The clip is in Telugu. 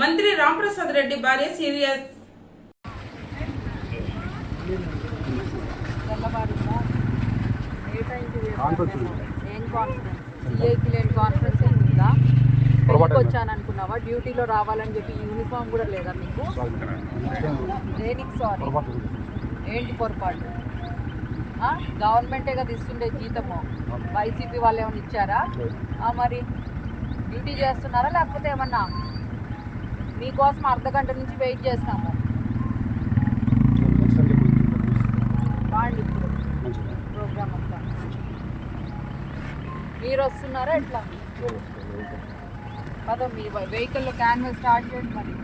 మంత్రి రాంప్రసాద్ రెడ్డి భార్య సీరియస్. వచ్చాను అనుకున్నావా? డ్యూటీలో రావాలని చెప్పి యూనిఫామ్ కూడా లేదా మీకు? దేనికి సారీ? ఏంటి పొరపాటు? గవర్నమెంటే కదా ఇస్తుండే జీతము, వైసీపీ వాళ్ళు ఏమైనా ఇచ్చారా? మరి డ్యూటీ చేస్తున్నారా లేకపోతే ఏమన్నా? మీకోసం అర్ధగంట నుంచి వెయిట్ చేస్తాము. బాగుంది ఇప్పుడు ప్రోగ్రామ్ అంతా. మీరు వస్తున్నారా ఎట్లా? కదా మీ వెహికల్లో క్యాన్వాస్ స్టార్ట్ చేయండి మరి.